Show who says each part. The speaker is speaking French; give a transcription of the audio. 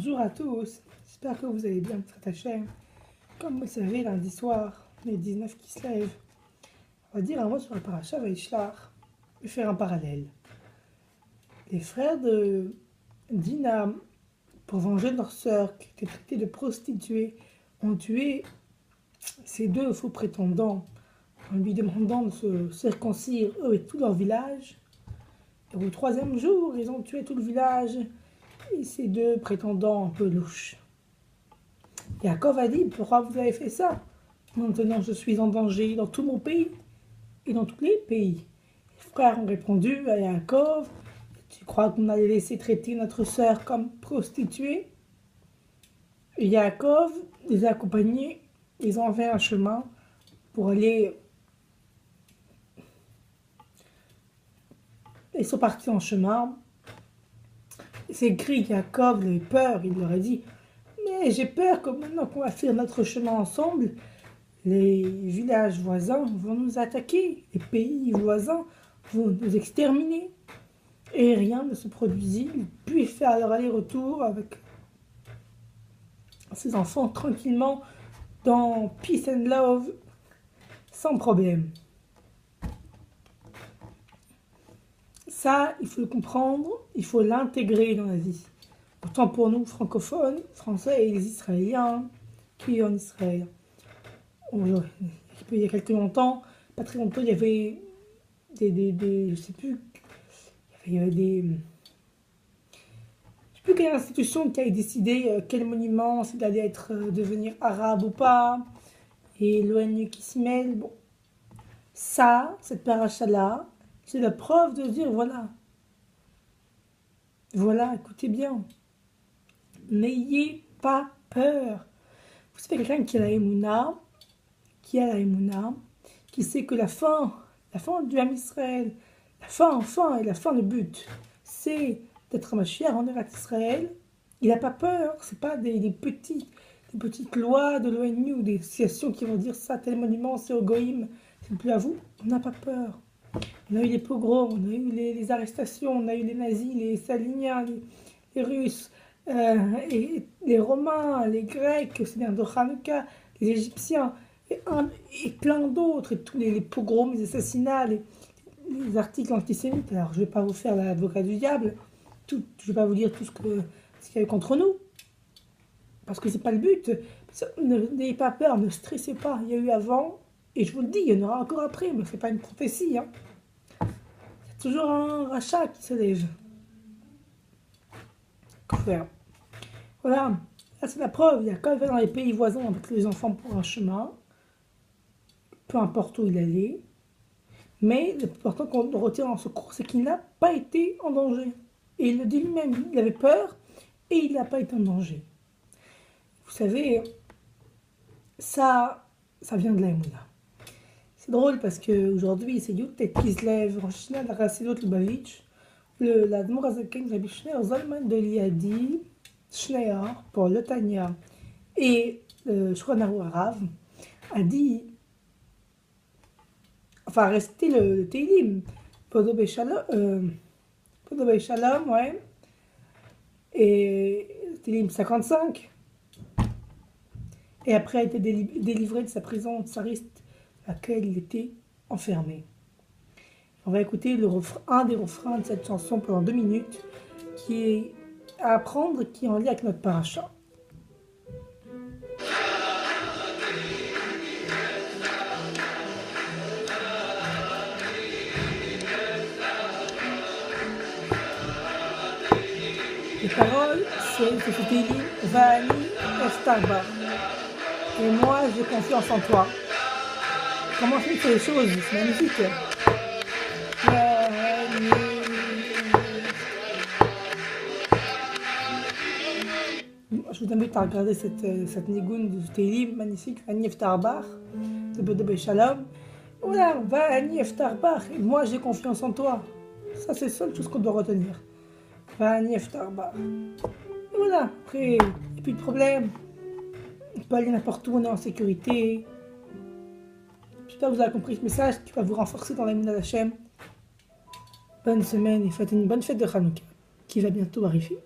Speaker 1: Bonjour à tous, j'espère que vous allez bien, B'ezrat Hashem. Comme vous le savez, lundi soir, les 19 qui se lèvent, on va dire un mot sur la paracha Vaishlach et faire un parallèle. Les frères de Dina, pour venger leur sœur qui était traitée de prostituée, ont tué ces deux faux prétendants en lui demandant de se circoncire, eux et tout leur village. Et au troisième jour, ils ont tué tout le village et ces deux prétendants un peu louches. Yaakov a dit, pourquoi vous avez fait ça? Maintenant je suis en danger dans tout mon pays et dans tous les pays. Les frères ont répondu à Yaakov, tu crois qu'on allait laisser traiter notre sœur comme prostituée? Et Yaakov les a accompagnés, ils ont fait un chemin pour aller. Ils sont partis en chemin. C'est écrit Yaakov avait peur, il leur a dit, mais j'ai peur que maintenant qu'on va faire notre chemin ensemble, les villages voisins vont nous attaquer, les pays voisins vont nous exterminer. Et rien ne se produisit, ils puissent faire leur aller-retour avec ses enfants tranquillement dans peace and love, sans problème. Ça, il faut le comprendre, il faut l'intégrer dans la vie. Pourtant pour nous, francophones, français et les Israéliens, qui est en Israël. Il y a quelques longtemps, pas très longtemps, il y avait je sais plus, il y avait je sais plus quelle institution qui a décidé quel monument c'est d'aller devenir arabe ou pas, et l'ONU qui s'y mêle. Bon, ça, cette paracha-là, c'est la preuve de dire voilà, écoutez bien, n'ayez pas peur. Vous savez, quelqu'un qui a la émouna, qui sait que la fin du Ham Israël, la fin, le but, c'est d'être un Mashiach en Eretz Israël. Il n'a pas peur, c'est pas des petites lois de l'ONU ou des associations qui vont dire ça, tel monument, c'est au Goïm, c'est plus à vous. On n'a pas peur. On a eu les pogroms, on a eu les arrestations, on a eu les nazis, les staliniens, les Russes, et les Romains, les Grecs, c'est-à-dire de Hanouka, les Égyptiens, et plein d'autres, et tous les pogroms, les assassinats, les articles antisémites. Alors, je ne vais pas vous faire l'avocat du diable, je ne vais pas vous dire tout ce qu'il y a eu contre nous, parce que ce n'est pas le but. N'ayez pas peur, ne stressez pas, il y a eu avant, et je vous le dis, il y en aura encore après, mais ce n'est pas une prophétie. Il y a toujours un rachat qui se lève. Voilà, là c'est la preuve, il y a quand même dans les pays voisins avec les enfants pour un chemin, peu importe où il allait, mais l'important qu'on retire en secours, c'est qu'il n'a pas été en danger. Et il le dit lui-même, il avait peur et il n'a pas été en danger. Vous savez, ça vient de la Emouna. C'est drôle parce qu'aujourd'hui, c'est Yutet qui se lève, Rosh Hashanah, la Rassilot Lubavitch, l'Admor Azaken, Rabbi Shneor Zalman de Liadi, Shneor, pour le Tanya et Shulchan Aruch Harav, a dit, enfin, rester le Teilim, Podo Beshalom, ouais, et Teilim 55, et après a été délivré de sa prison tsariste à laquelle il était enfermé. On va écouter un des refrains de cette chanson pendant 2 minutes, qui est à apprendre, qui est en lien avec notre paracha. Les paroles, c'est ce Teilim, Va'ani Eftarba. Et moi, j'ai confiance en toi. Comment tu fais les choses? C'est magnifique. Je vous invite à regarder cette nigoune du Teilim magnifique, Va'ani Eftarba, de Podo Beshalom. Voilà, Va'ani Eftarba. Et moi, j'ai confiance en toi. Ça, c'est la seule chose qu'on doit retenir. Va'ani Eftarba. Et voilà, après, il n'y a plus de problème. On peut aller n'importe où, on est en sécurité. J'espère que vous avez compris ce message qui va vous renforcer dans la Emouna d'Hachem. Bonne semaine et faites une bonne fête de Hanouka qui va bientôt arriver.